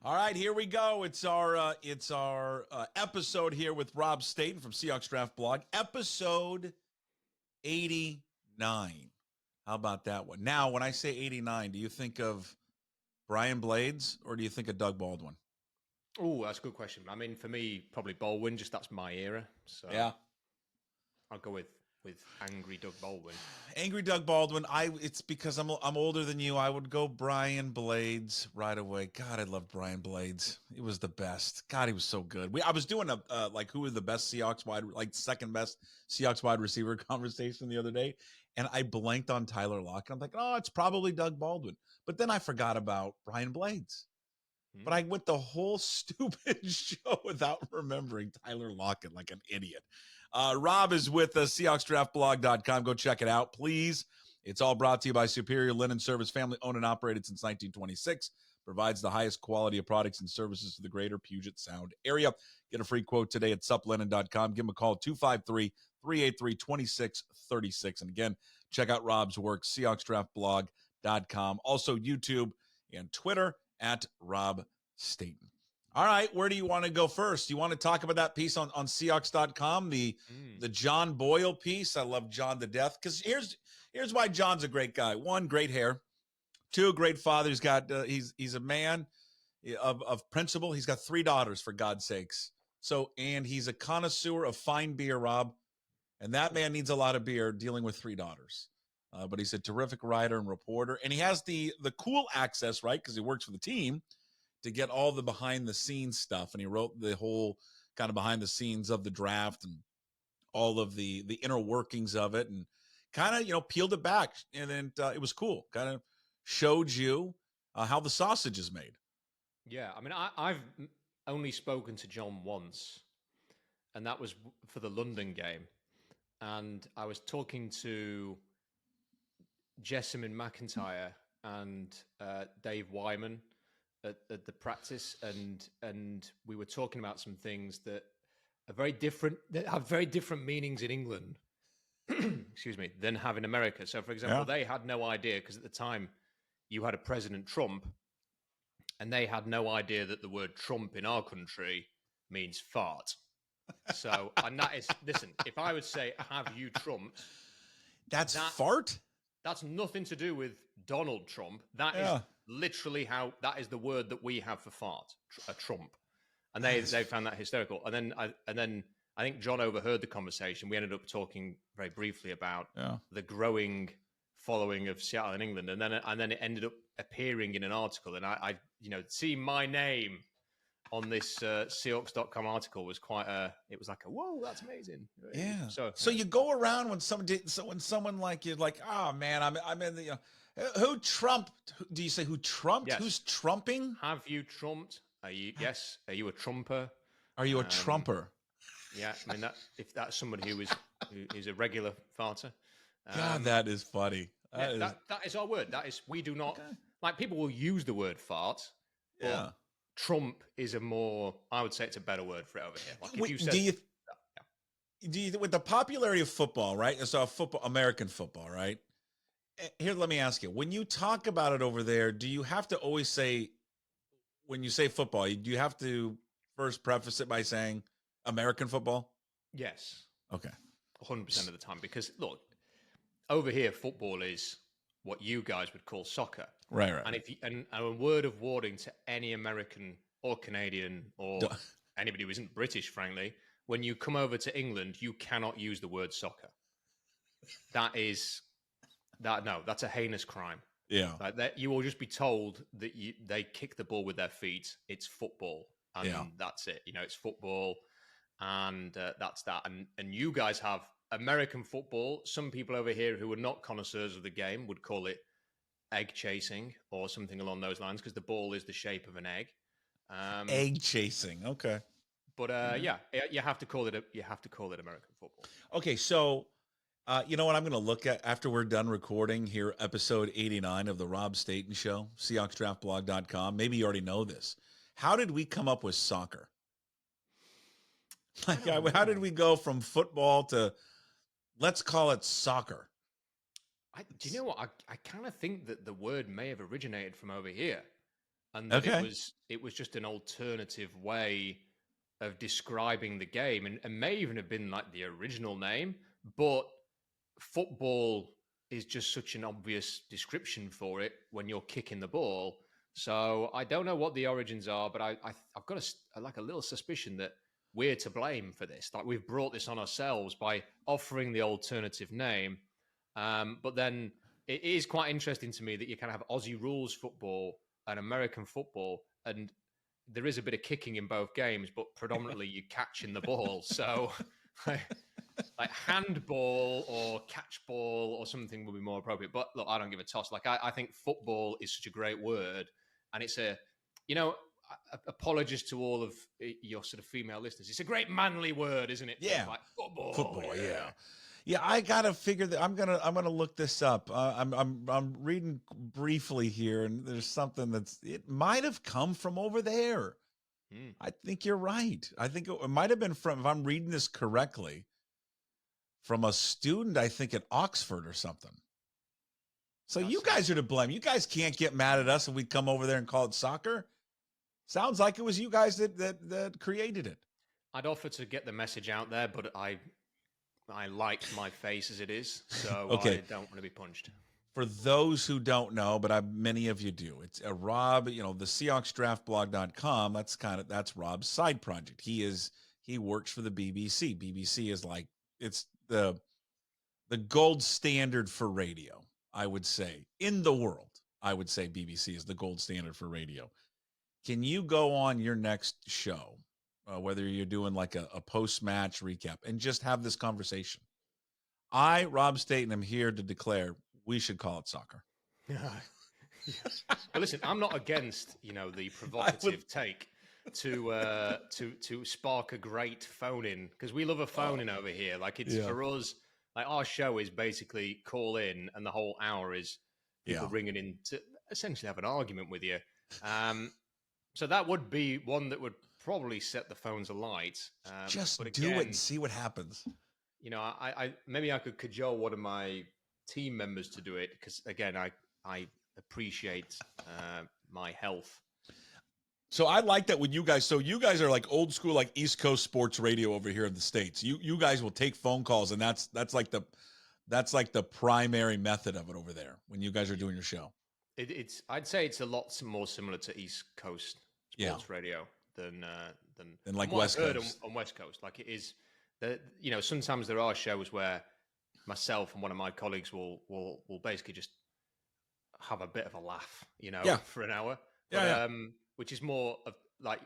All right, here we go. It's our episode here with Rob Staton from Seahawks Draft blog, episode 89. How about that one? Now, when I say 89, do you think of Brian Blades or do you think of Doug Baldwin? Oh, that's a good question. I mean, for me, probably Baldwin. Just that's my era. So yeah, I'll go with angry Doug Baldwin. Angry Doug Baldwin. It's because I'm older than you. I would go Brian Blades right away. God, I loved Brian Blades. He was the best. God, he was so good. I was doing a like who was the best Seahawks second best Seahawks wide receiver conversation the other day, and I blanked on Tyler Lockett. I'm like, oh, it's probably Doug Baldwin, but then I forgot about Brian Blades. But I went the whole stupid show without remembering Tyler Lockett like an idiot. Rob is with us, SeahawksDraftBlog.com. Go check it out, please. It's all brought to you by Superior Linen Service, family owned and operated since 1926. Provides the highest quality of products and services to the greater Puget Sound area. Get a free quote today at suplinen.com. Give him a call, 253-383-2636. And again, check out Rob's work, SeahawksDraftBlog.com. Also, YouTube and Twitter at Rob Staton. All right, where do you want to go first? You want to talk about that piece on Seahawks.com, the John Boyle piece? I love John to death because here's why John's a great guy. One, great hair. Two, great father. He's got he's a man of principle. He's got 3 daughters, for God's sakes. So, and he's a connoisseur of fine beer, Rob. And that man needs a lot of beer dealing with 3 daughters. But he's a terrific writer and reporter. And he has the cool access, right, because he works for the team, to get all the behind-the-scenes stuff. And he wrote the whole kind of behind-the-scenes of the draft and all of the inner workings of it and kind of, peeled it back. And then it was cool. Kind of showed you how the sausage is made. Yeah, I mean, I've only spoken to John once, and that was for the London game. And I was talking to Jessamine McIntyre and Dave Wyman at the practice, and we were talking about some things that are that have very different meanings in England, excuse me, than have in America. So, for example, they had no idea, because at the time you had a President Trump, and they had no idea that the word Trump in our country means fart. So, and that is, listen, if I would say, have you trumped? That's fart? That's nothing to do with Donald Trump. That is literally that is the word that we have for fart, a Trump. And they found that hysterical. And then I think John overheard the conversation. We ended up talking very briefly about the growing following of Seattle in England. And then it ended up appearing in an article. And I see my name on this Seahawks.com article was it was like whoa, that's amazing. Yeah. So you go around when someone like you're like, oh man, I'm in the who trumped? Do you say who trumped? Yes. Who's trumping? Have you trumped? Are you a trumper? Are you a trumper? Yeah, I mean if that's somebody who is a regular farter. God, that is funny. That is our word. That is, we do not like, people will use the word fart. Yeah. Trump is I would say it's a better word for it over here. Like, if you said, do you with the popularity of football, right? So American football, right? Here, let me ask you: when you talk about it over there, do you have to always say, when you say football, do you have to first preface it by saying American football? Yes. Okay. 100% of the time, because look, over here, football is what you guys would call soccer. Right. And a word of warning to any American or Canadian or anybody who isn't British, frankly, when you come over to England, you cannot use the word soccer. That's a heinous crime. Yeah. Like, that, you will just be told that they kick the ball with their feet. It's football, and that's it. It's football, and that's that. And you guys have American football. Some people over here who are not connoisseurs of the game would call it egg chasing or something along those lines, because the ball is the shape of an egg. Egg chasing, okay. But you have to call it American football. Okay, so you know what I'm going to look at after we're done recording here, episode 89 of the Rob Staton Show, SeahawksDraftBlog.com. Maybe you already know this. How did we come up with soccer? Like, how did we go from football to, let's call it soccer? Do you know what? I kind of think that the word may have originated from over here. and that it was just an alternative way of describing the game, and may even have been like the original name, but football is just such an obvious description for it when you're kicking the ball. So I don't know what the origins are, but I've got a little suspicion that we're to blame for this. Like, we've brought this on ourselves by offering the alternative name. But then it is quite interesting to me that you kind of have Aussie rules football and American football, and there is a bit of kicking in both games, but predominantly you catching the ball. So like handball or catchball or something would be more appropriate. But look, I don't give a toss. Like, I think football is such a great word, and it's apologies to all of your sort of female listeners. It's a great manly word, isn't it? Yeah, like football. Football, yeah. Yeah, I gotta figure that. I'm gonna look this up. I'm reading briefly here, and there's something it might have come from over there. I think you're right. I think it might have been from, if I'm reading this correctly, from a student, I think at Oxford or something. So you guys are to blame. You guys can't get mad at us if we come over there and call it soccer. Sounds like it was you guys that created it. I'd offer to get the message out there, but I liked my face as it is, so okay. I don't want to be punched. For those who don't know, but many of you do, it's a Rob, the Seahawks Draft blog.com. That's Rob's side project. He works for the BBC. BBC is like, it's the gold standard for radio, I would say, in the world. I would say BBC is the gold standard for radio. Can you go on your next show, whether you're doing like a post-match recap, and just have this conversation? I, Rob Staton, am here to declare we should call it soccer. But listen, I'm not against, the provocative take to spark a great phone-in, because we love a phone-in over here. Like, it's for us, like, our show is basically call in, and the whole hour is people ringing in to essentially have an argument with you. So that would be one that would probably set the phones alight. Just do it and see what happens. I maybe I could cajole one of my team members to do it, because again, I appreciate my health. So I like that when you guys are like old school, like East Coast sports radio over here in the States. You guys will take phone calls, and that's like the primary method of it over there when you guys are doing your show. I'd say it's a lot more similar to East Coast sports radio than like West Coast. On West Coast. Like, it is that, sometimes there are shows where myself and one of my colleagues will basically just have a bit of a laugh, for an hour. Which is more of like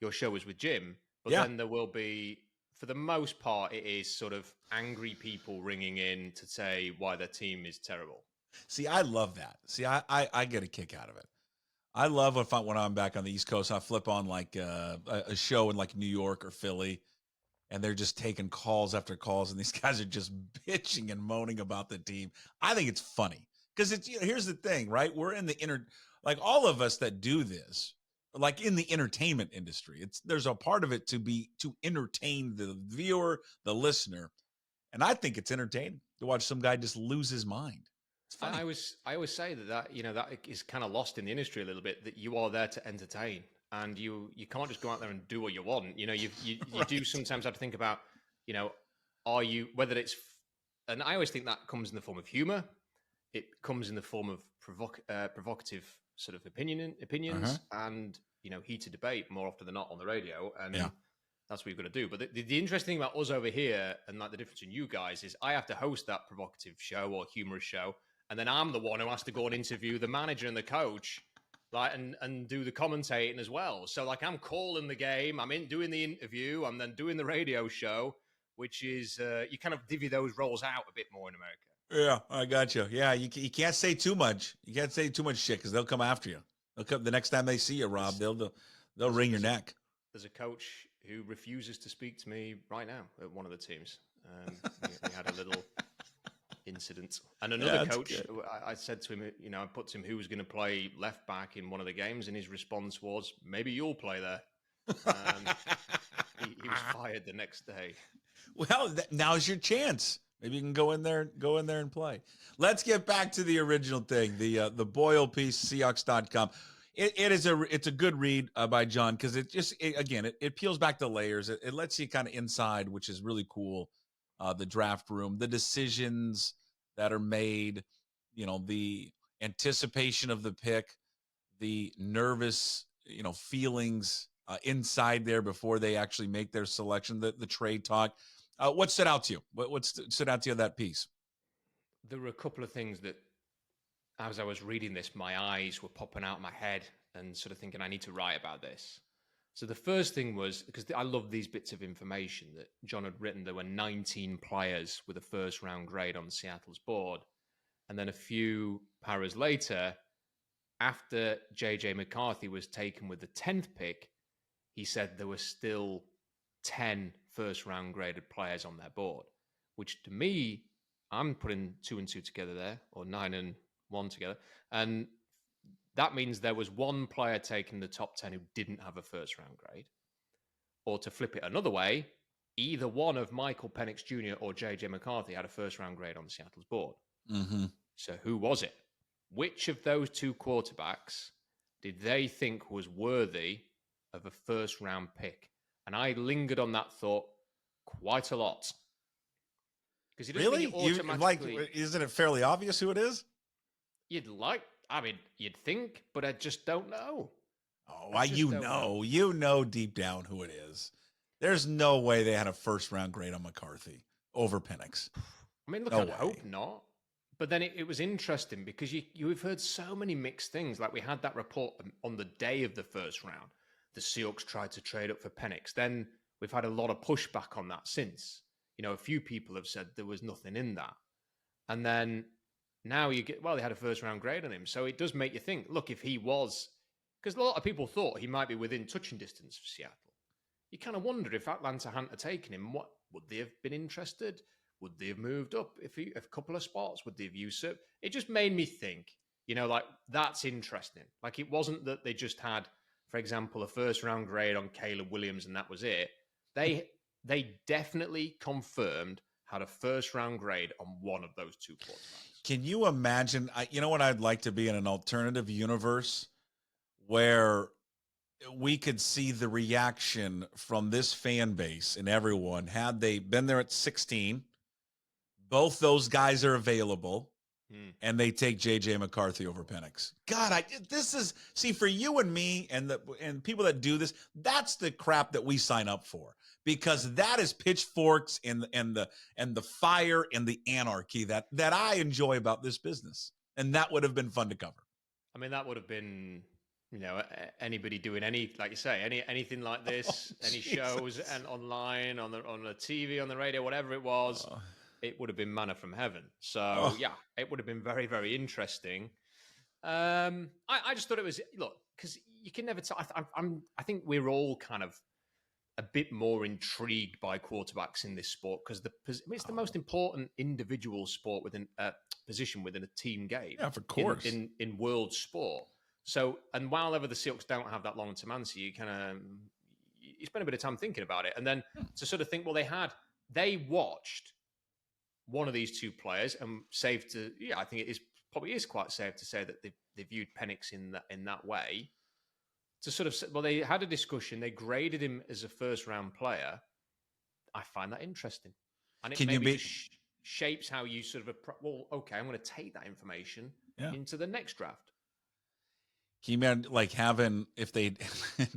your show was with Jim, but then there will be, for the most part, it is sort of angry people ringing in to say why their team is terrible. See, I love that. See, I get a kick out of it. I love when I'm back on the East Coast, I flip on like a show in like New York or Philly, and they're just taking calls after calls, and these guys are just bitching and moaning about the team. I think it's funny, because it's, here's the thing, right? We're in the like, all of us that do this, like in the entertainment industry, there's a part of it to entertain the viewer, the listener, and I think it's entertaining to watch some guy just lose his mind. It's funny. I always say that is kind of lost in the industry a little bit, that you are there to entertain, and you can't just go out there and do what you want. You right. Do sometimes have to think about, are you, whether it's, and I always think that comes in the form of humor. It comes in the form of provocative sort of opinions, and heated debate more often than not on the radio, and that's what you've got to do. But the interesting thing about us over here, and like the difference in you guys, is I have to host that provocative show or humorous show, and then I'm the one who has to go and interview the manager and the coach, like, and do the commentating as well. So like, I'm calling the game, I'm doing the interview, I'm then doing the radio show, which is you kind of divvy those roles out a bit more in America. Yeah, I got you. Yeah, you can't say too much. You can't say too much shit, because they'll come after you. They'll come the next time they see you, Rob. They'll wring your neck. There's a coach who refuses to speak to me right now at one of the teams. We had a little incident, and another coach. I said to him, I put to him who was going to play left back in one of the games, and his response was, "Maybe you'll play there." He was fired the next day. Well, now's your chance. Maybe you can go in there and play. Let's get back to the original thing, the Boyle piece, Seahawks.com. It's a good read by John, because it peels back the layers. It lets you kind of inside, which is really cool. The draft room, the decisions that are made, the anticipation of the pick, the nervous, feelings inside there before they actually make their selection, the trade talk. What stood out to you? What stood out to you of that piece? There were a couple of things that, as I was reading this, my eyes were popping out of my head and sort of thinking, I need to write about this. So the first thing was, because I love these bits of information that John had written, there were 19 players with a first round grade on Seattle's board. And then a few paras later, after JJ McCarthy was taken with the 10th pick, he said there were still 10 first round graded players on their board, which to me, I'm putting 2 and 2 together there, or 9 and 1 together. And that means there was one player taking the top 10 who didn't have a first round grade. Or to flip it another way, either one of Michael Penix Jr. or JJ McCarthy had a first round grade on Seattle's board. Mm-hmm. So who was it? Which of those two quarterbacks did they think was worthy of a first round pick? And I lingered on that thought quite a lot. Because really, isn't it fairly obvious who it is? You'd think, but I just don't know. Oh, you know deep down who it is. There's no way they had a first round grade on McCarthy over Penix. I mean, look, I'd hope not. But then it was interesting because you've heard so many mixed things. Like we had that report on the day of the first round. The Seahawks tried to trade up for Penix. Then we've had a lot of pushback on that since. A few people have said there was nothing in that. And then now they had a first round grade on him. So it does make you think, look, if he was, because a lot of people thought he might be within touching distance for Seattle. You kind of wonder if Atlanta hadn't taken him, what would they have been interested? Would they have moved up a couple of spots? Would they have usurped? It just made me think, that's interesting. Like it wasn't that they just had, for example, a first round grade on Caleb Williams and that was it. They definitely confirmed had a first round grade on one of those two quarterbacks. Can you imagine? You know what I'd like to be in an alternative universe where we could see the reaction from this fan base and everyone had they been there at 16. Both those guys are available, and they take JJ McCarthy over Penix. God, for you and me and people that do this, that's the crap that we sign up for, because that is pitchforks and the fire and the anarchy that I enjoy about this business, and that would have been fun to cover. I mean, that would have been, anybody doing like you say, anything like this, any shows and online on the TV, on the radio, whatever it was. It would have been manna from heaven. So, yeah, it would have been very, very interesting. I just thought it was, look, because you can never tell. I think we're all kind of a bit more intrigued by quarterbacks in this sport because it's the most important individual sport within a position within a team game. Yeah, of course. In world sport. So, and while ever the Seahawks don't have that long-term answer, you spend a bit of time thinking about it. And then to sort of think, well, they watched one of these two players, and I think it probably is quite safe to say that they viewed Penix in that way. To sort of, they had a discussion. They graded him as a first round player. I find that interesting, and it shapes how you sort of I'm going to take that information into the next draft. Can you imagine having if they'd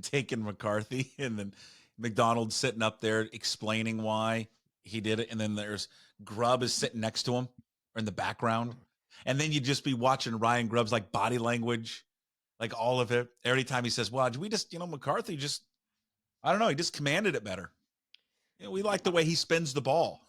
taken McCarthy and then McDonald sitting up there explaining why he did it, and then there's Grubb is sitting next to him or in the background, and then you'd just be watching Ryan Grubb's body language, all of it. Every time he says, "Well, we just McCarthy just I don't know, he just commanded it better." We like the way he spins the ball.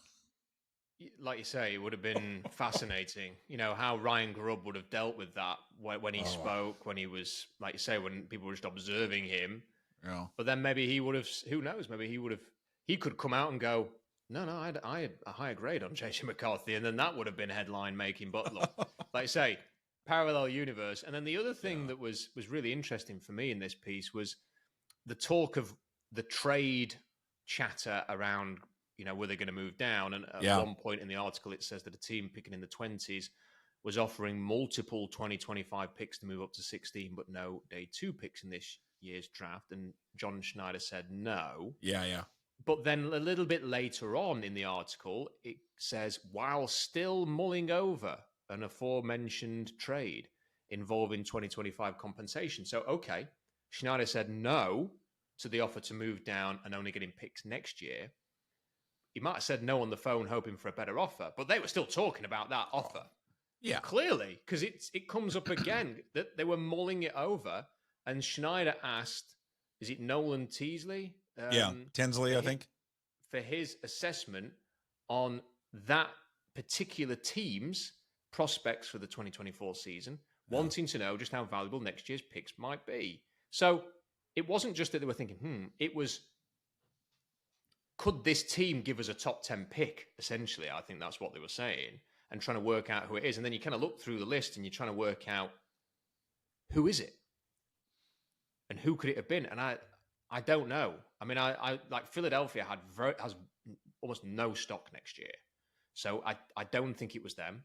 Like you say, it would have been fascinating. How Ryan Grubb would have dealt with that when he spoke, when he was, like you say, when people were just observing him. Yeah. But then maybe he would have. Who knows? Maybe he could come out and go, No, I had a higher grade on JJ McCarthy, and then that would have been headline making. But look, like I say, parallel universe. And then the other thing that was really interesting for me in this piece was the talk of the trade chatter around, were they going to move down? And at one point in the article, it says that a team picking in the 20s was offering multiple 2025 picks to move up to 16, but no day 2 picks in this year's draft. And John Schneider said no. Yeah. But then a little bit later on in the article, it says, while still mulling over an aforementioned trade involving 2025 compensation. So, okay, Schneider said no to the offer to move down and only getting picks next year. He might have said no on the phone, hoping for a better offer, but they were still talking about that offer. Yeah. Clearly, because it comes up again that they were mulling it over, and Schneider asked, is it Nolan Teasley? Tinsley, I think. For his assessment on that particular team's prospects for the 2024 season, wanting to know just how valuable next year's picks might be. So it wasn't just that they were thinking, it was, could this team give us a top 10 pick? Essentially, I think that's what they were saying, and trying to work out who it is. And then you kind of look through the list and you're trying to work out, who is it? And who could it have been? And I don't know. I mean, I like Philadelphia has almost no stock next year. So I don't think it was them.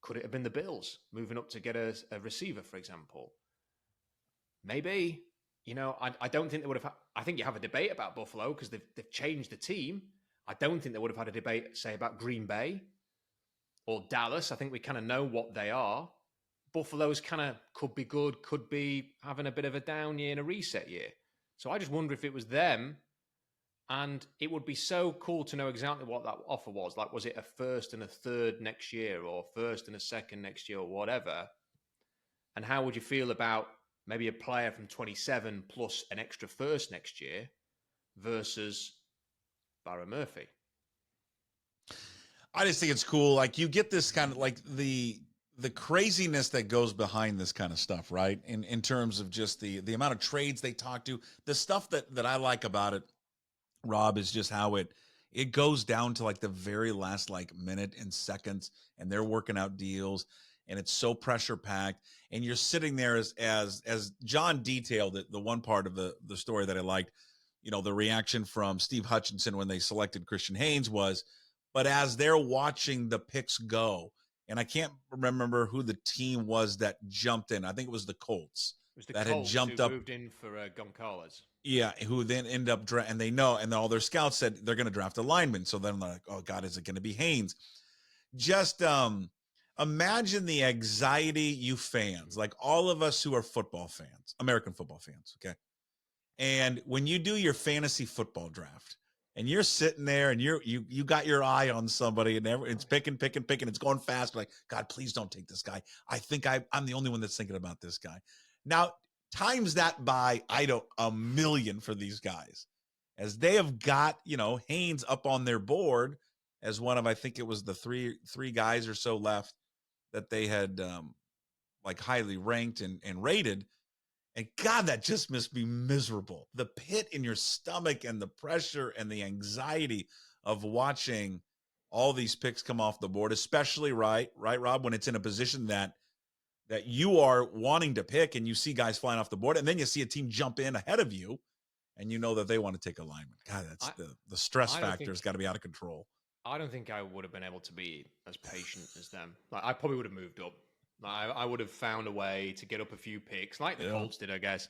Could it have been the Bills moving up to get a receiver, for example? Maybe. I don't think they would have. I think you have a debate about Buffalo because they've changed the team. I don't think they would have had a debate, say, about Green Bay or Dallas. I think we kind of know what they are. Buffalo's kind of could be good, could be having a bit of a down year and a reset year. So I just wonder if it was them, and it would be so cool to know exactly what that offer was. Like, was it a first and a third next year, or first and a second next year, or whatever? And how would you feel about maybe a player from 27 plus an extra first next year versus Byron Murphy? I just think it's cool. Like, you get this kind of like the craziness that goes behind this kind of stuff, right? In terms of just the amount of trades they talk to, the stuff that I like about it, Rob, is just how it goes down to like the very last like minute and seconds, and they're working out deals, and it's so pressure packed, and you're sitting there as John detailed it. The one part of the story that I liked, the reaction from Steve Hutchinson when they selected Christian Haynes was, but as they're watching the picks go, and I can't remember who the team was that jumped in. I think it was the Colts. It was the that Colts had jumped who up, moved in for Goncalves. Yeah, who then end up and they know, and all their scouts said they're going to draft a lineman. So then they're like, oh God, is it going to be Haynes? Just imagine the anxiety, you fans, like all of us who are football fans, American football fans, okay? And when you do your fantasy football draft, and you're sitting there and you got your eye on somebody, and it's picking, it's going fast. Like, God, please don't take this guy. I think I'm the only one that's thinking about this guy. Now, times that by, a million for these guys, as they have got, Haynes up on their board as one of, I think it was the three guys or so left that they had like highly ranked and rated. And God, that just must be miserable. The pit in your stomach and the pressure and the anxiety of watching all these picks come off the board, especially right, Rob, when it's in a position that you are wanting to pick and you see guys flying off the board, and then you see a team jump in ahead of you and you know that they want to take a lineman. God, that's the stress factor has got to be out of control. I don't think I would have been able to be as patient as them. Like, I probably would have moved up. I would have found a way to get up a few picks, like the Colts did, I guess,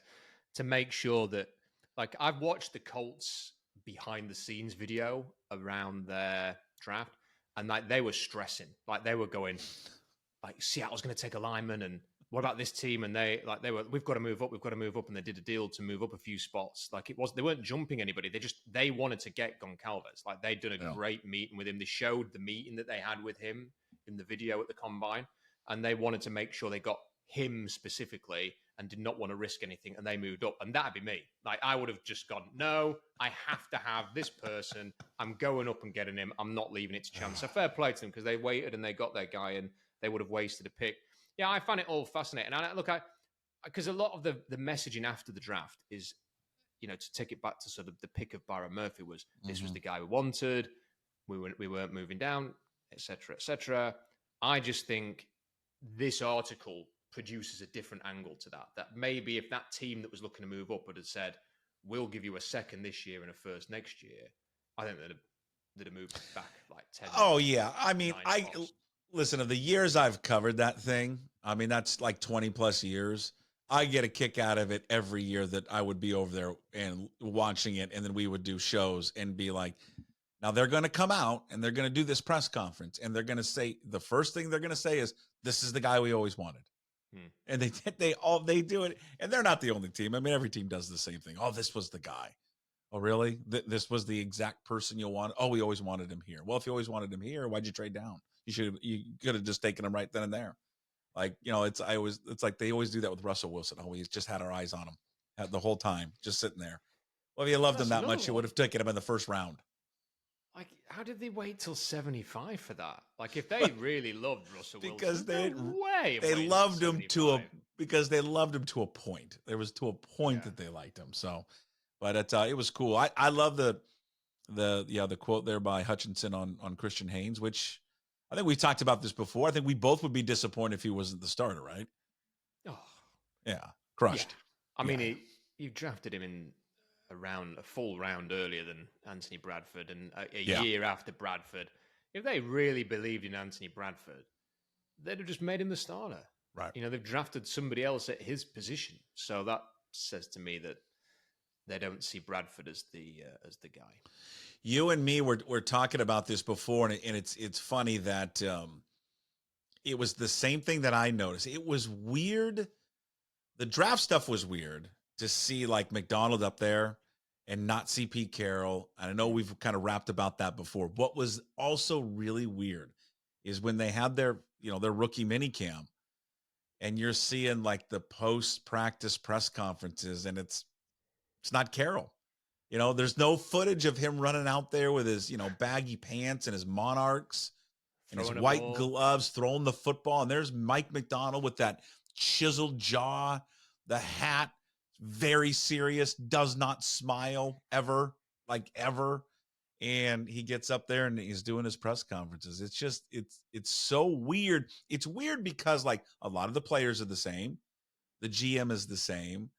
to make sure that, like, I've watched the Colts behind the scenes video around their draft, and like they were stressing, like they were going, like, Seattle's going to take a lineman, and what about this team? And we've got to move up, and they did a deal to move up a few spots. Like, they weren't jumping anybody. They wanted to get Goncalves. Like, they'd done a great meeting with him. They showed the meeting that they had with him in the video at the combine. And they wanted to make sure they got him specifically and did not want to risk anything. And they moved up. And that'd be me. Like, I would have just gone, no, I have to have this person. I'm going up and getting him. I'm not leaving it to chance. So fair play to them, because they waited and they got their guy, and they would have wasted a pick. Yeah, I find it all fascinating. And because a lot of the messaging after the draft is, to take it back to sort of the pick of Byron Murphy was, this was the guy we wanted. We weren't moving down, et cetera, et cetera. I just think this article produces a different angle to that maybe if that team that was looking to move up would have said, we'll give you a second this year and a first next year, I think they'd have moved back like 10. Oh, yeah. I mean, listen, of the years I've covered that thing, I mean, that's like 20 plus years. I get a kick out of it every year that I would be over there and watching it. And then we would do shows and be like, now they're going to come out and they're going to do this press conference and they're going to say, the first thing they're going to say is, this is the guy we always wanted. And they do it. And they're not the only team. I mean, every team does the same thing. Oh, this was the guy. Oh, really? This was the exact person you want. Oh, we always wanted him here. Well, if you always wanted him here, why'd you trade down? You could have just taken him right then and there. Like, it's like they always do that with Russell Wilson. Oh, we just had our eyes on him the whole time, just sitting there. Well, if you loved him that much, you would have taken him in the first round. Like, how did they wait till 75 for that? Like, if they really loved Russell because Wilson, they loved him because they loved him to a point. There was to a point that they liked him. So, but it was cool. I love the quote there by Hutchinson on Christian Haynes, which I think we talked about this before. I think we both would be disappointed if he wasn't the starter, right? Oh, yeah, crushed. Yeah. I mean, you drafted him in a full round earlier than Anthony Bradford and a year after Bradford. If they really believed in Anthony Bradford, they'd have just made him the starter. Right. They've drafted somebody else at his position. So that says to me that they don't see Bradford as the guy. You and me were talking about this before, and it's funny that it was the same thing that I noticed. It was weird. The draft stuff was weird to see like McDonald up there and not see Pete Carroll. And I know we've kind of rapped about that before. What was also really weird is when they had their rookie minicamp, and you're seeing like the post-practice press conferences, and it's not Carroll. There's no footage of him running out there with his, baggy pants and his Monarchs and his white gloves, throwing the football. And there's Mike McDonald with that chiseled jaw, the hat, very serious, does not smile ever. And he gets up there and he's doing his press conferences. It's just, it's so weird. It's weird because like a lot of the players are the same. The GM is the same.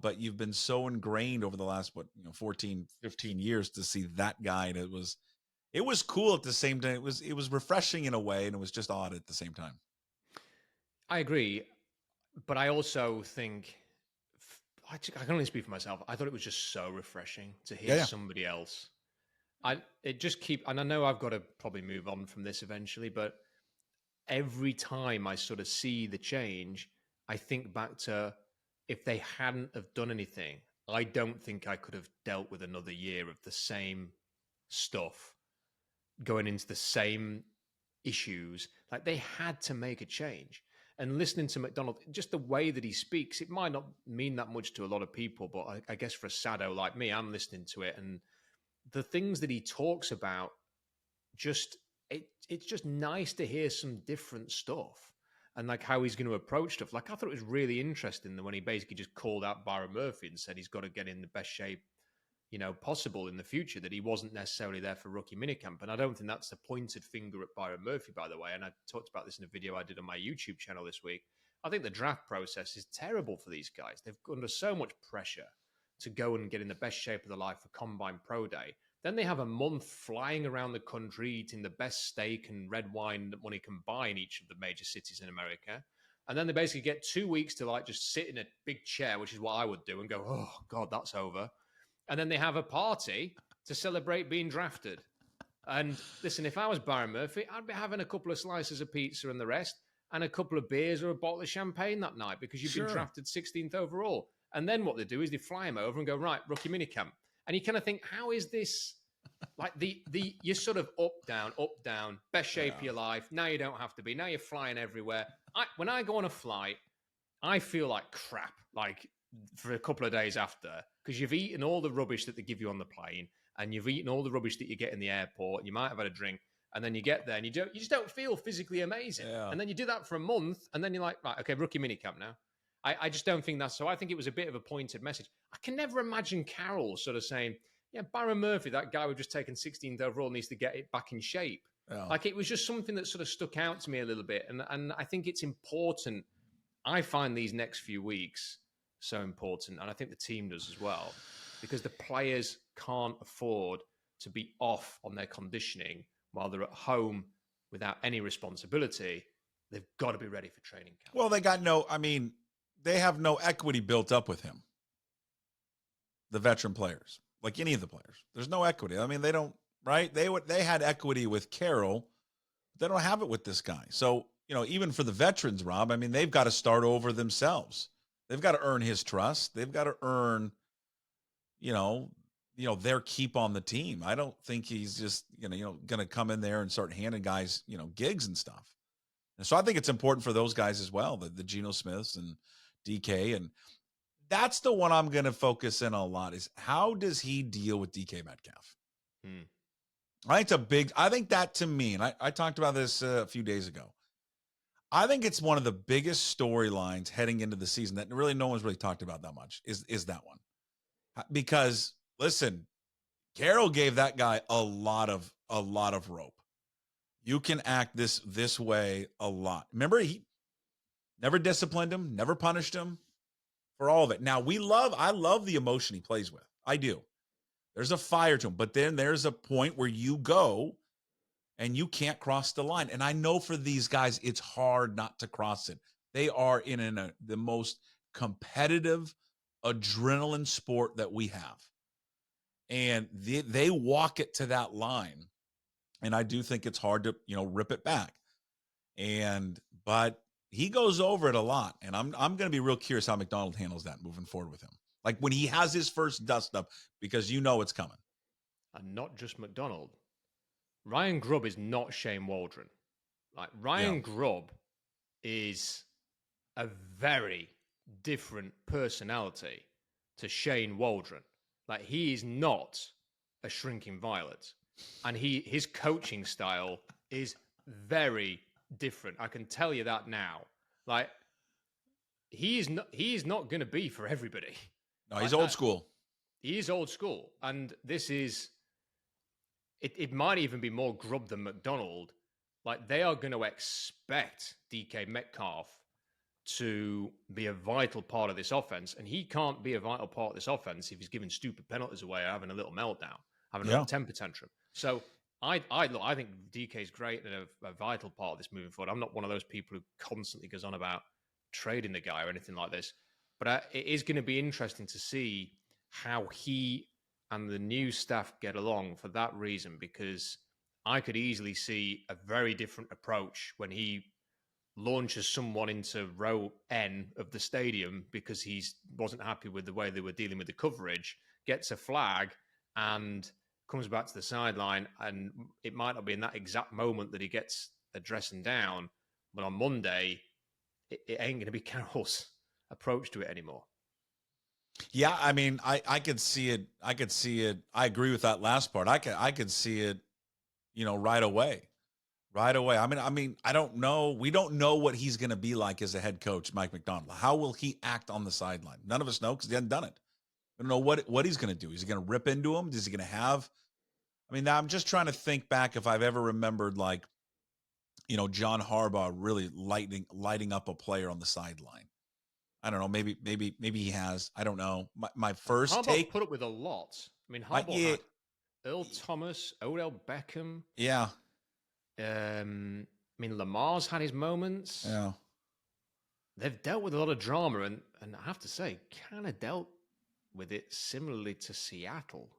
But you've been so ingrained over the last 14, 15 years to see that guy. And it was cool at the same time. It was refreshing in a way, and it was just odd at the same time. I agree, but I also think I can only speak for myself. I thought it was just so refreshing to hear somebody else. And I know I've got to probably move on from this eventually, but every time I sort of see the change, I think back to, if they hadn't have done anything, I don't think I could have dealt with another year of the same stuff, going into the same issues. Like, they had to make a change. And listening to McDonald, just the way that he speaks, it might not mean that much to a lot of people, but I guess for a sado like me, I'm listening to it. And the things that he talks about, it's just nice to hear some different stuff. And like how he's going to approach stuff. Like, I thought it was really interesting that when he basically just called out Byron Murphy and said he's got to get in the best shape, possible in the future, that he wasn't necessarily there for rookie minicamp. And I don't think that's a pointed finger at Byron Murphy, by the way. And I talked about this in a video I did on my YouTube channel this week. I think the draft process is terrible for these guys. They've under so much pressure to go and get in the best shape of their life for Combine Pro Day. Then they have a month flying around the country, eating the best steak and red wine that money can buy in each of the major cities in America. And then they basically get 2 weeks to like just sit in a big chair, which is what I would do, and go, oh, God, that's over. And then they have a party to celebrate being drafted. And listen, if I was Byron Murphy, I'd be having a couple of slices of pizza and the rest, and a couple of beers or a bottle of champagne that night, because you've been drafted 16th overall. And then what they do is they fly him over and go, right, rookie minicamp. And you kind of think, how is this like you're sort of up, down, best shape of your life. Now you don't have to be. Now you're flying everywhere. When I go on a flight, I feel like crap, like for a couple of days after, because you've eaten all the rubbish that they give you on the plane, and you've eaten all the rubbish that you get in the airport, and you might have had a drink, and then you get there and you just don't feel physically amazing. Yeah. And then you do that for a month, and then you're like, right, okay, rookie minicamp now. I just don't think that's so. I think it was a bit of a pointed message. I can never imagine Carroll sort of saying, yeah, Byron Murphy, that guy we've just taken 16th overall, needs to get it back in shape. Yeah. Like, it was just something that sort of stuck out to me a little bit. And I think it's important. I find these next few weeks so important. And I think the team does as well, because the players can't afford to be off on their conditioning while they're at home without any responsibility, they've got to be ready for training camp. Well, they have no equity built up with him. The veteran players, like any of the players, there's no equity. I mean, they don't, right? They had equity with Carroll. They don't have it with this guy. So, even for the veterans, Rob, I mean, they've got to start over themselves. They've got to earn his trust. They've got to earn, their keep on the team. I don't think he's just, going to come in there and start handing guys, gigs and stuff. And so I think it's important for those guys as well, the Geno Smiths and DK. And that's the one I'm going to focus in on a lot is how does he deal with DK Metcalf? I think that to me, and I talked about this a few days ago, I think it's one of the biggest storylines heading into the season that really no one's really talked about that much is that one. Because listen, Carroll gave that guy a lot of rope. You can act this way a lot. Remember, he never disciplined him, never punished him for all of it. Now I love the emotion he plays with. I do. There's a fire to him, but then there's a point where you go and you can't cross the line. And I know for these guys, it's hard not to cross it. They are in the most competitive adrenaline sport that we have. And they walk it to that line. And I do think it's hard to, rip it back. But he goes over it a lot. And I'm going to be real curious how McDonald handles that moving forward with him. Like when he has his first dust up, because it's coming. And not just McDonald. Ryan Grubb is not Shane Waldron. Like Ryan Grubb is a very different personality to Shane Waldron. Like he is not a shrinking violet. And his coaching style is very different. I can tell you that now. Like he is not going to be for everybody. No, he's old school. He is old school. And this is, it might even be more Grubb than McDonald. Like they are going to expect DK Metcalf to be a vital part of this offense. And he can't be a vital part of this offense if he's giving stupid penalties away or having a little meltdown, having a little temper tantrum. So I think DK is great and a vital part of this moving forward. I'm not one of those people who constantly goes on about trading the guy or anything like this. But it is going to be interesting to see how he and the new staff get along for that reason, because I could easily see a very different approach when he launches someone into row N of the stadium because he wasn't happy with the way they were dealing with the coverage, gets a flag and comes back to the sideline. And it might not be in that exact moment that he gets a dressing down, but on Monday, it ain't going to be Carroll's approach to it anymore. Yeah, I mean, I could see it. I agree with that last part. I could see it, right away. I mean, I don't know. We don't know what he's going to be like as a head coach, Mike McDonald. How will he act on the sideline? None of us know because he hasn't done it. I don't know what he's going to do. Is he going to rip into him? Is he going to have? I mean, I'm just trying to think back if I've ever remembered John Harbaugh really lighting up a player on the sideline. I don't know. Maybe he has. I don't know. My first Harbaugh take put up with a lot. I mean, Harbaugh had Earl Thomas, Odell Beckham. Yeah. I mean, Lamar's had his moments. Yeah. They've dealt with a lot of drama, and I have to say, kind of dealt with it similarly to Seattle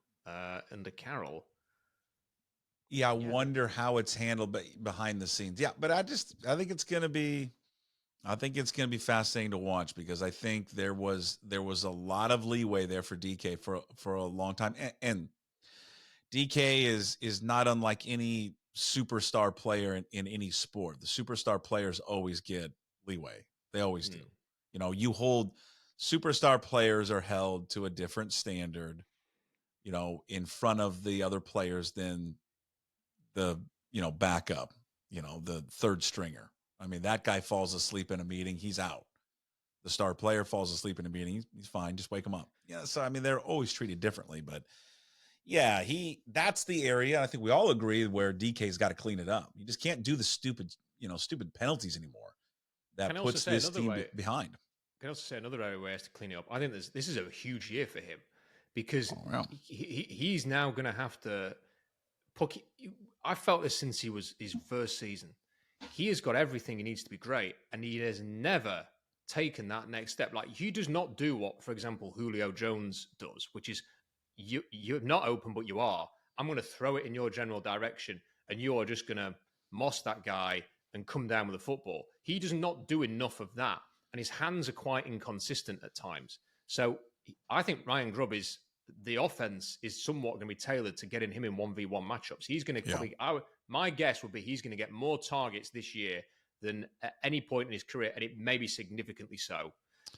under Carroll. Yeah, I wonder how it's handled behind the scenes. Yeah, but I think it's going to be fascinating to watch because I think there was a lot of leeway there for DK for a long time, and DK is not unlike any superstar player in any sport. The superstar players always get leeway. They always do. You hold superstar players are held to a different standard, in front of the other players than the, backup, the third stringer. I mean, that guy falls asleep in a meeting, he's out. The star player falls asleep in a meeting, he's fine. Just wake him up. Yeah. So, I mean, they're always treated differently, but yeah, that's the area. I think we all agree where DK's got to clean it up. You just can't do the stupid penalties anymore. That puts this team behind. I can also say another area where he has to clean it up. I think this is a huge year for him because he's now going to have to Puckett, I felt this since he was his first season. He has got everything he needs to be great, and he has never taken that next step. Like, he does not do what, for example, Julio Jones does, which is you're not open, but you are. I'm going to throw it in your general direction, and you are just going to moss that guy and come down with a football. He does not do enough of that, and his hands are quite inconsistent at times. So I think Ryan Grubb is the offense is somewhat going to be tailored to getting him in 1v1 matchups. He's going to probably, my guess would be he's going to get more targets this year than at any point in his career, and it may be significantly so.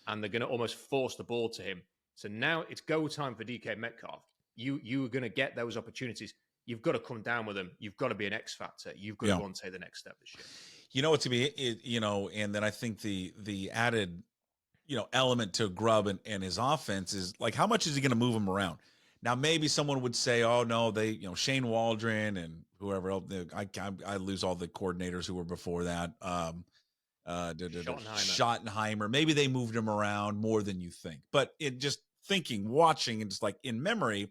And they're going to almost force the ball to him. So now it's go time for DK Metcalf. You are going to get those opportunities. You've got to come down with them. You've got to be an X factor. You've got to go and take the next step this year. You know what, to me, and then I think the added, element to Grubb and his offense is, like, how much is he going to move him around? Now, maybe someone would say, oh, no, Shane Waldron and whoever else. I lose all the coordinators who were before that. Schottenheimer. Maybe they moved him around more than you think. But it just watching, and just like in memory,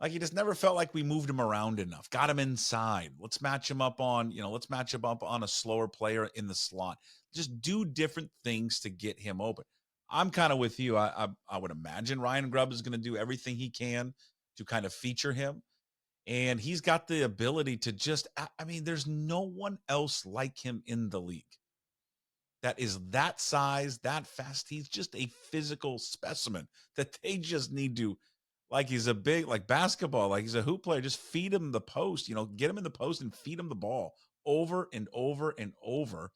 like, he just never felt like we moved him around enough. Got him inside. Let's match him up on a slower player in the slot. Just do different things to get him open. I'm kind of with you. I would imagine Ryan Grubb is going to do everything he can to kind of feature him. And he's got the ability to there's no one else like him in the league that is that size, that fast. He's just a physical specimen that they just need to, like, he's a big, like basketball, like he's a hoop player. Just feed him the post, get him in the post and feed him the ball over and over and over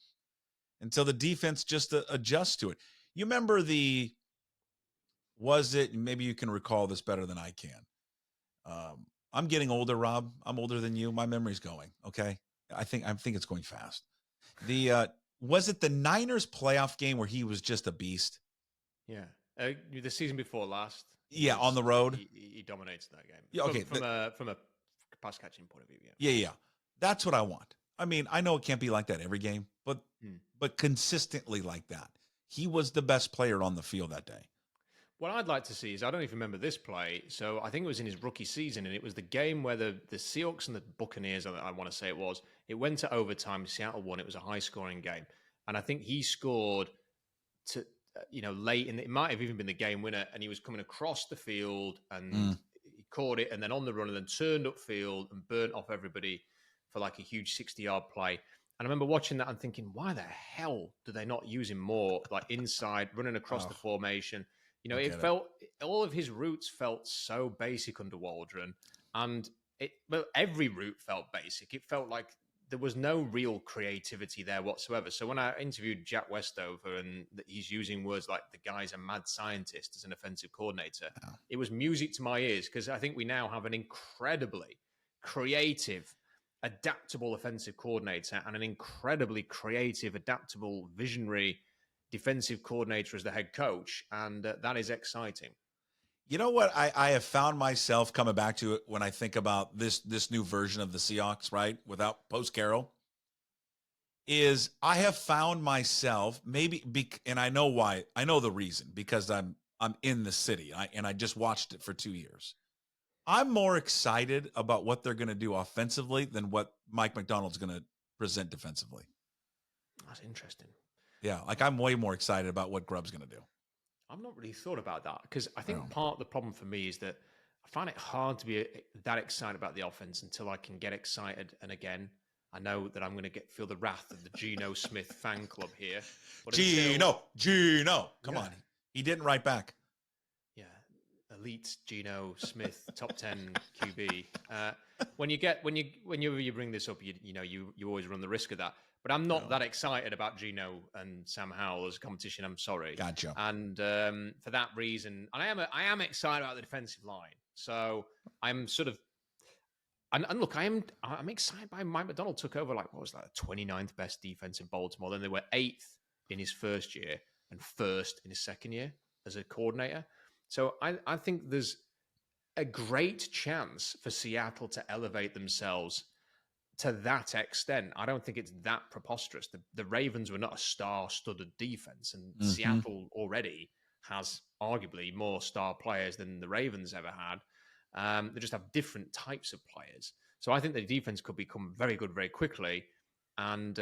until the defense just adjusts to it. You remember maybe you can recall this better than I can. I'm getting older, Rob. I'm older than you. My memory's going. Okay. I think it's going fast. Was it the Niners playoff game where he was just a beast? Yeah. The season before last. Yeah, on the road. He dominates that game. Yeah, okay. From a pass catching point of view. Yeah. That's what I want. I mean, I know it can't be like that every game, but consistently like that. He was the best player on the field that day. What I'd like to see is, I don't even remember this play. So I think it was in his rookie season, and it was the game where the Seahawks and the Buccaneers, I want to say it went to overtime. Seattle won. It was a high scoring game. And I think he scored to, late in it might have even been the game winner, and he was coming across the field and he caught it, and then on the run, and then turned upfield and burnt off everybody for like a huge 60-yard play. And I remember watching that and thinking, why the hell do they not use him more, like inside, running across the formation? All of his routes felt so basic under Waldron, and every route felt basic. It felt like there was no real creativity there whatsoever. So when I interviewed Jack Westover, and he's using words like the guy's a mad scientist as an offensive coordinator, it was music to my ears, because I think we now have an incredibly creative, adaptable offensive coordinator and an incredibly creative, adaptable, visionary defensive coordinator as the head coach. And that is exciting. You know what I have found myself coming back to it when I think about this new version of the Seahawks, right? Without Post Carroll, is I have found myself and I know why. I know the reason, because I'm in the city and I just watched it for 2 years. I'm more excited about what they're going to do offensively than what Mike McDonald's going to present defensively. That's interesting. Yeah, like I'm way more excited about what Grubb's going to do. I've not really thought about that, because I think part of the problem for me is that I find it hard to be that excited about the offense until I can get excited. And again, I know that I'm going to feel the wrath of the Geno Smith fan club here. But Geno, come on. He didn't write back. Yeah, elite Geno Smith, top 10 QB. Whenever you bring this up, you always run the risk of that. But I'm not that excited about Geno and Sam Howell as a competition. I'm sorry. Gotcha. And for that reason, and I am excited about the defensive line. So I'm sort of, and look, I'm excited by Mike McDonald took over, like, what was that, the 29th best defense in Baltimore. Then they were 8th in his first year and 1st in his second year as a coordinator. So I think there's a great chance for Seattle to elevate themselves to that extent. I don't think it's that preposterous. The Ravens were not a star-studded defense, and Seattle already has arguably more star players than the Ravens ever had. They just have different types of players. So I think the defense could become very good very quickly. And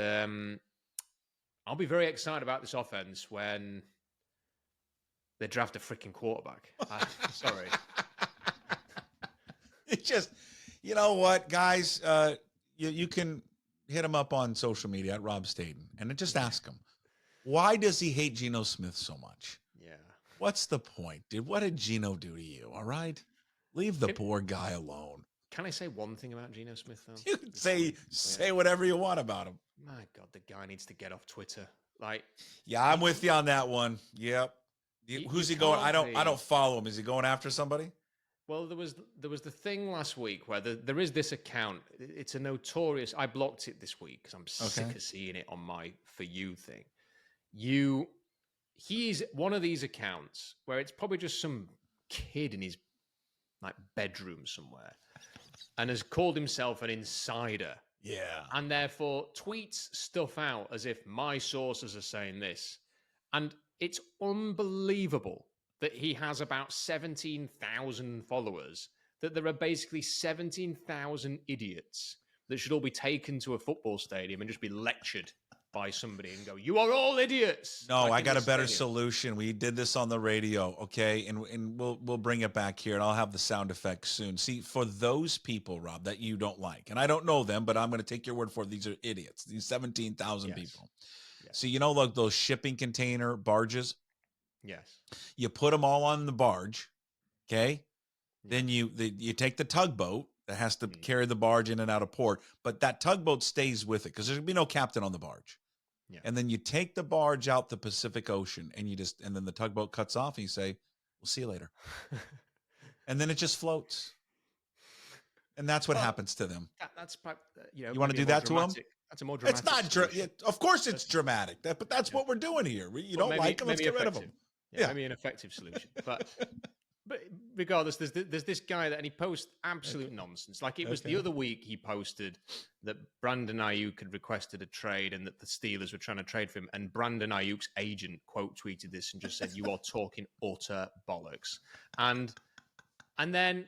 I'll be very excited about this offense when they draft a freaking quarterback. Sorry. It just, you know what, guys? You can hit him up on social media at Rob Staton and just ask him, why does he hate Geno Smith so much? Yeah. What's the point, dude? What did Geno do to you? All right, leave the poor guy alone. Can I say one thing about Geno Smith though? You can say whatever you want about him. My God, the guy needs to get off Twitter. Like, yeah, I'm with you on that one. Yep. Who's he going? I don't follow him. Is he going after somebody? Well, there was the thing last week where there is this account. It's a notorious. I blocked it this week because I'm sick of seeing it on my For You thing. He's one of these accounts where it's probably just some kid in his like bedroom somewhere, and has called himself an insider. Yeah, and therefore tweets stuff out as if my sources are saying this, and it's unbelievable that he has about 17,000 followers, that there are basically 17,000 idiots that should all be taken to a football stadium and just be lectured by somebody and go, you are all idiots. No, like I got a better solution. We did this on the radio, okay? And we'll bring it back here, and I'll have the sound effects soon. See, for those people, Rob, that you don't like, and I don't know them, but I'm going to take your word for it. These are idiots, these 17,000 people. Yes. So, you know, like those shipping container barges? Yes. You put them all on the barge, okay? Yeah. Then you take the tugboat that has to carry the barge in and out of port, but that tugboat stays with it because there'll be no captain on the barge. Yeah. And then you take the barge out the Pacific Ocean, and then the tugboat cuts off, and you say, "We'll see you later," and then it just floats. And that's what happens to them. That's you want to do that to them? That's a more dramatic. It's not. Of course, it's dramatic. But that's what we're doing here. You don't like them? Let's get rid of them. Yeah, maybe an effective solution. But regardless, there's this guy and he posts absolute nonsense. Like it was the other week he posted that Brandon Ayuk had requested a trade and that the Steelers were trying to trade for him. And Brandon Ayuk's agent quote tweeted this and just said, "You are talking utter bollocks." And then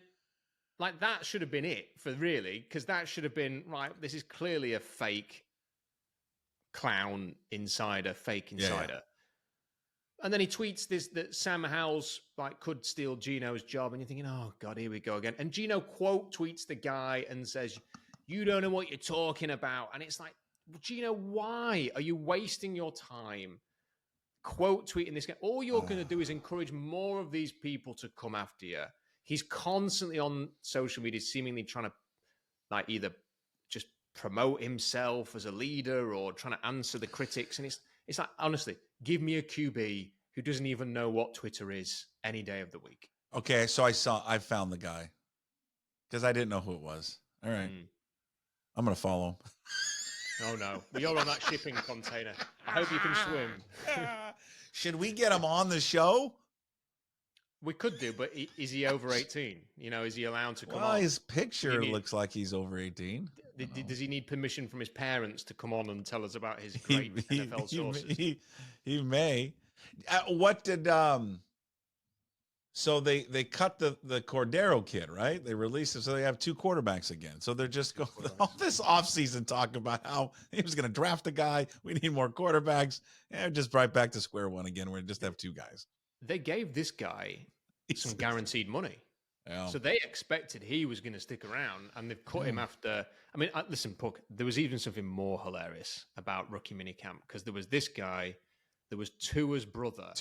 like that should have been it for really, because that should have been right. This is clearly a fake clown insider, fake insider. Yeah. And then he tweets this that Sam Howell's like could steal Geno's job, and you're thinking, "Oh God, here we go again." And Geno quote tweets the guy and says, "You don't know what you're talking about." And it's like, Geno, why are you wasting your time quote tweeting this guy? All you're going to do is encourage more of these people to come after you. He's constantly on social media, seemingly trying to like either just promote himself as a leader or trying to answer the critics, and it's like, honestly, give me a QB who doesn't even know what Twitter is any day of the week. Okay, so I found the guy because I didn't know who it was. All right. I'm going to follow him. Oh, no. You're on that shipping container. I hope you can swim. Should we get him on the show? We could do, but is he over 18? You know, is he allowed to come on? Well, his picture looks like he's over 18. Does he need permission from his parents to come on and tell us about his great NFL sources? He may. What did so they cut the Cordero kid, right? They released it, so they have two quarterbacks again. So they're just going all this offseason talking about how he was going to draft a guy. We need more quarterbacks. And just right back to square one again. We just have two guys. They gave this guy some guaranteed money. Yeah. So they expected he was going to stick around, and they've cut him after. I mean, listen, Puck, there was even something more hilarious about rookie minicamp because there was this guy, there was Tua's brother.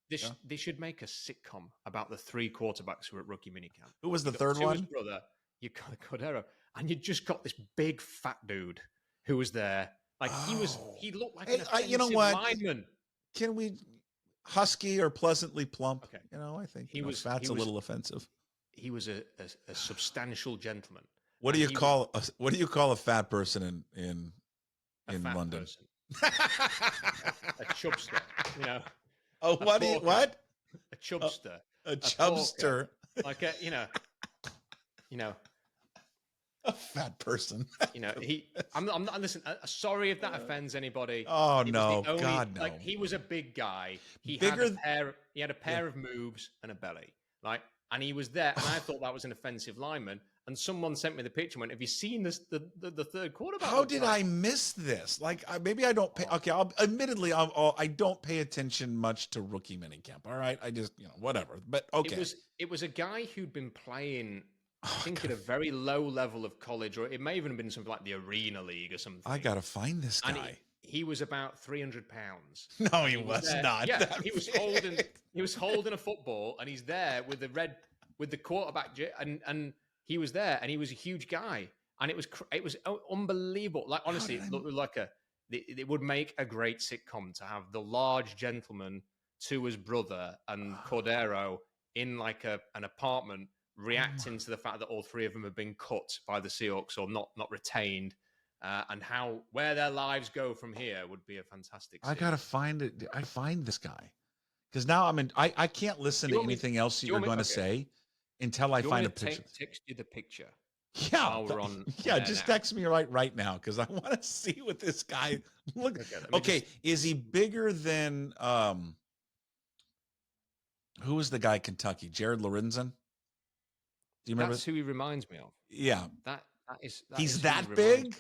They should make a sitcom about the three quarterbacks who were at rookie minicamp. Who was the third one? Tua's brother, you got Cordero, and you just got this big fat dude who was there. Like he looked like an offensive lineman. Can we husky or pleasantly plump? Okay. You know, I think fat's a little offensive. He was a substantial gentleman. What do you call a fat person in London? Person. A chubster, you know. Oh, what? A chubster. A chubster. Like a fat person. I'm not. Listen. Sorry if that offends anybody. Oh no, God no. Like he was a big guy. He had a pair of moves and a belly. Like and he was there, and I thought that was an offensive lineman. And someone sent me the picture and went, "Have you seen this? The third quarterback?" How did I miss this? Like, maybe I don't pay. Okay, I don't pay attention much to rookie minicamp. All right, I just whatever. But okay, it was a guy who'd been playing. I think at a very low level of college, or it may even have been something like the Arena League or something. I gotta find this guy. And he was about 300 pounds. No, he was not. Yeah, he was holding a football, and he's there with the quarterback, and he was there, and he was a huge guy, and it was unbelievable. Like, honestly, it looked like it would make a great sitcom to have the large gentleman to his brother and Cordero in like an apartment, reacting to the fact that all three of them have been cut by the Seahawks or not retained, and where their lives go from here would be a fantastic scene. I gotta find it. I find this guy because now I can't listen to anything else you're going to say until I find a picture. Text you the picture. Yeah, while we're on just text me right now because I want to see what this guy look. Okay, is he bigger than who was the guy in Kentucky? Jared Lorenzen? Do you remember? That's who he reminds me of. Yeah, he's that big.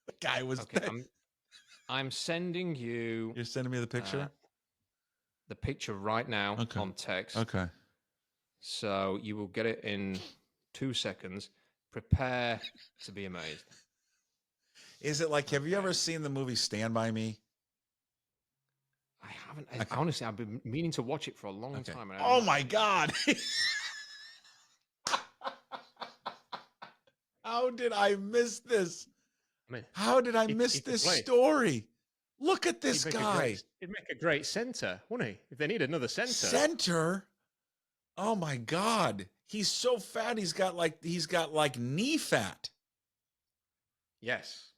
The guy was. Okay, I'm sending you. You're sending me the picture. The picture right now on text. Okay. So you will get it in 2 seconds. Prepare to be amazed. Is it like? Have you ever seen the movie Stand By Me? I haven't. Honestly, I've been meaning to watch it for a long time. Oh my God. How did I miss this? How did I miss this story? Look at this guy. He'd make a great center, wouldn't he? If they need another center. Center? Oh my God. He's so fat. He's got like knee fat. Yes.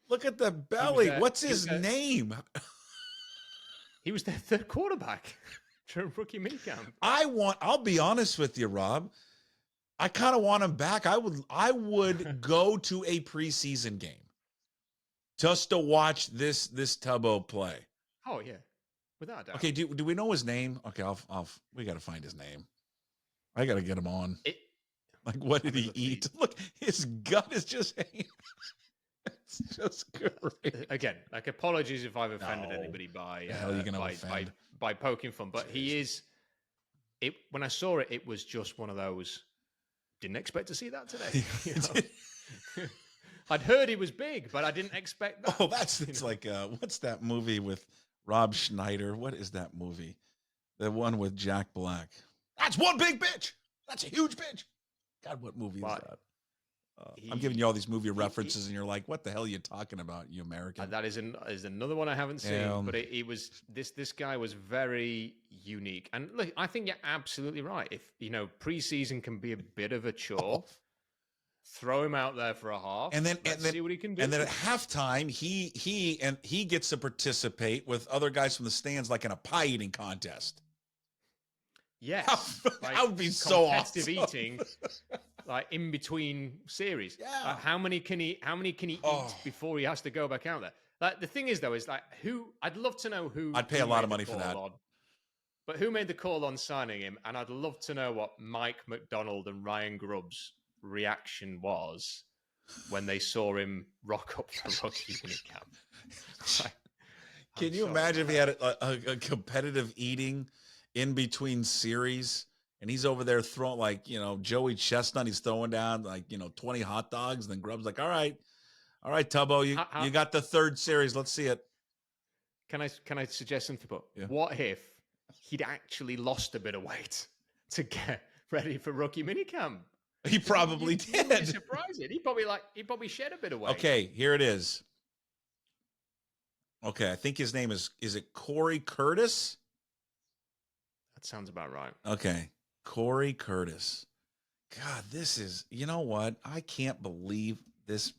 Look at the belly. What's his name? He was their third quarterback during rookie minicamp. I'll be honest with you, Rob. I kind of want him back. I would go to a preseason game just to watch this Tubbo play. Oh yeah, without a doubt. Okay, do we know his name? Okay, we got to find his name. I got to get him on. Like, what did he eat? Look, his gut is just hanging. It's just great. Again, like, apologies if I've offended anybody by poking fun, but he is. When I saw it, it was just one of those. Didn't expect to see that today. I'd heard he was big, but I didn't expect that. Oh, it's like what's that movie with Rob Schneider? What is that movie? The one with Jack Black. That's one big bitch. That's a huge bitch. God, what movie is that? I'm giving you all these movie references, and you're like, "What the hell are you talking about, you American?" That is another one I haven't seen, but it was this guy was very unique. And look, I think you're absolutely right. If preseason can be a bit of a chore, throw him out there for a half, and then see what he can do. And then at halftime, he gets to participate with other guys from the stands, like in a pie eating contest. Yes, that would be so awesome. Competitive eating, like in between series. Yeah. How many can he eat before he has to go back out there? Like, the thing is, though, is like I'd love to know who. I'd pay a lot of money for that. But who made the call on signing him? And I'd love to know what Mike McDonald and Ryan Grubb's reaction was when they saw him rock up for rookie minicamp. Can you imagine if he had a competitive eating in between series, and he's over there throwing, like, Joey Chestnut, he's throwing down 20 hot dogs, and then Grubb's like, all right, Tubbo, you got the third series, let's see it. Can I suggest something? What if he'd actually lost a bit of weight to get ready for rookie minicamp? He probably did. Be surprising. He probably shed a bit of weight. Okay, here it is. Okay, I think his name is it Corey Curtis? That sounds about right. Okay. Corey Curtis. God, this is, you know what? I can't believe this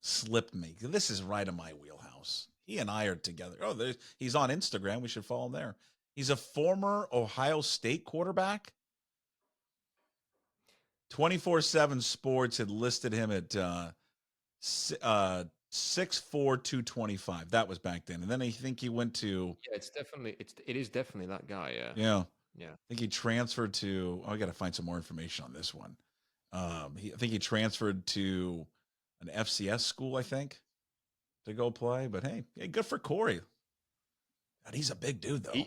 slipped me. This is right in my wheelhouse. He and I are together. Oh, he's on Instagram. We should follow him there. He's a former Ohio State quarterback. 24/7 Sports had listed him at 6'4", 225. That was back then. And then I think he went to. Yeah, it is definitely that guy. Yeah. Yeah. Yeah. I think he transferred to. Oh, I got to find some more information on this one. I think he transferred to an FCS school, I think, to go play. But hey, good for Corey. God, he's a big dude, though.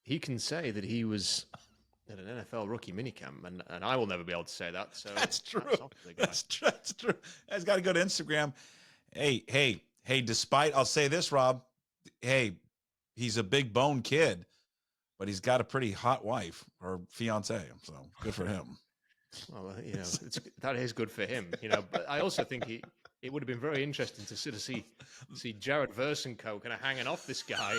He can say that he was at an NFL rookie minicamp, and I will never be able to say that. So that's true. That's true. That's true. He's got to go to Instagram. Hey. Despite, I'll say this, Rob. Hey, he's a big bone kid, but he's got a pretty hot wife or fiance. So good for him. Well, that is good for him. But I also think it would have been very interesting to sort of see Jared Versenko kind of hanging off this guy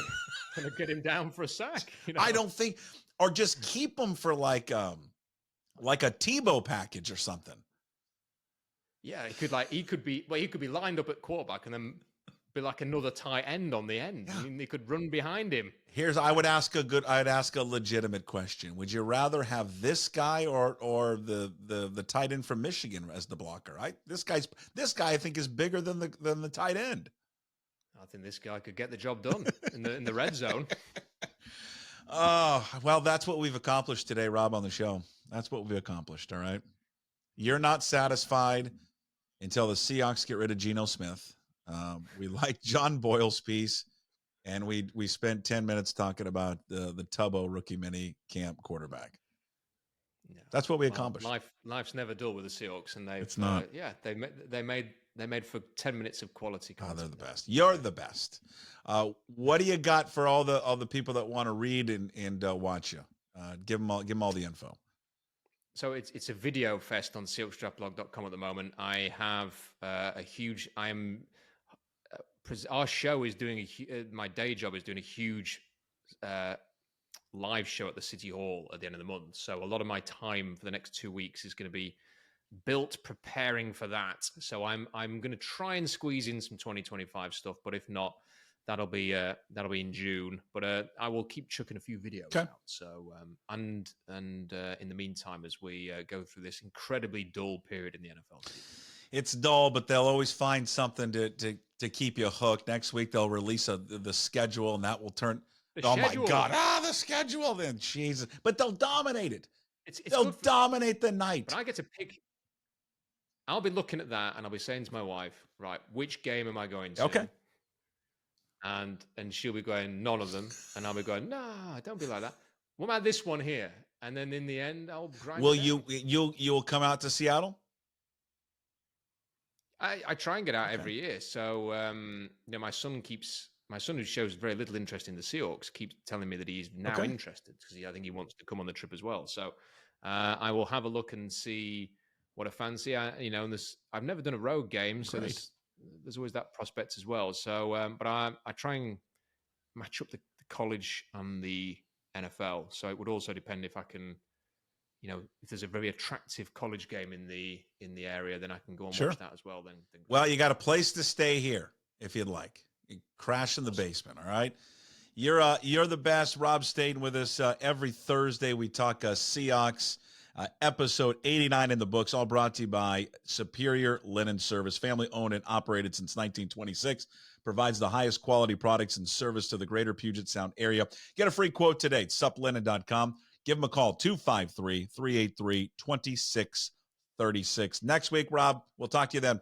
and get him down for a sack. I don't think, or just keep him for like a Tebow package or something. Yeah, he could be lined up at quarterback and then be like another tight end on the end. Yeah. I mean, they could run behind him. I'd ask a legitimate question. Would you rather have this guy or the tight end from Michigan as the blocker? This guy I think is bigger than the tight end. I think this guy could get the job done in the red zone. Oh, well, that's what we've accomplished today, Rob, on the show. That's what we've accomplished. All right. You're not satisfied until the Seahawks get rid of Geno Smith. We like John Boyle's piece, and we spent 10 minutes talking about the Tubbo rookie mini camp quarterback. Yeah. That's what we accomplished. Life's never dull with the Seahawks, and it's not. They made for 10 minutes of quality content. They're the best. You're the best. What do you got for all the people that want to read and watch you? Give them all the info. So it's a video fest on SeahawksDraftBlog.com at the moment. I have our show is doing my day job is doing a huge live show at the City Hall at the end of the month. So a lot of my time for the next 2 weeks is going to be built preparing for that. So I'm going to try and squeeze in some 2025 stuff, but if not, that'll be in June. But I will keep chucking a few videos out. So and in the meantime, as we go through this incredibly dull period in the NFL season. It's dull, but they'll always find something to keep you hooked. Next week they'll release the schedule, and that will turn. My God! The schedule. Then Jesus, but they'll dominate it. They'll dominate the night. But I get to pick. I'll be looking at that, and I'll be saying to my wife, right, which game am I going to? Okay. And she'll be going, none of them. And I'll be going, no, don't be like that. What about this one here? And then in the end, I'll grind. Will you'll come out to Seattle? I try and get out every year. So, my son who shows very little interest in the Seahawks keeps telling me that he's now interested because I think he wants to come on the trip as well. So, I will have a look and see what I fancy. I've never done a road game, so there's always that prospect as well. So, but I try and match up the college and the NFL. So it would also depend if I can, if there's a very attractive college game in the area, then I can go and watch that as well. Then well, you got a place to stay here if you'd like. You crash in the basement. All right. You're the best. Rob Staton with us every Thursday. We talk Seahawks. Episode 89 in the books, all brought to you by Superior Linen Service, family owned and operated since 1926, provides the highest quality products and service to the greater Puget Sound area. Get a free quote today at suplinen.com. Give them a call, 253-383-2636. Next week, Rob, we'll talk to you then.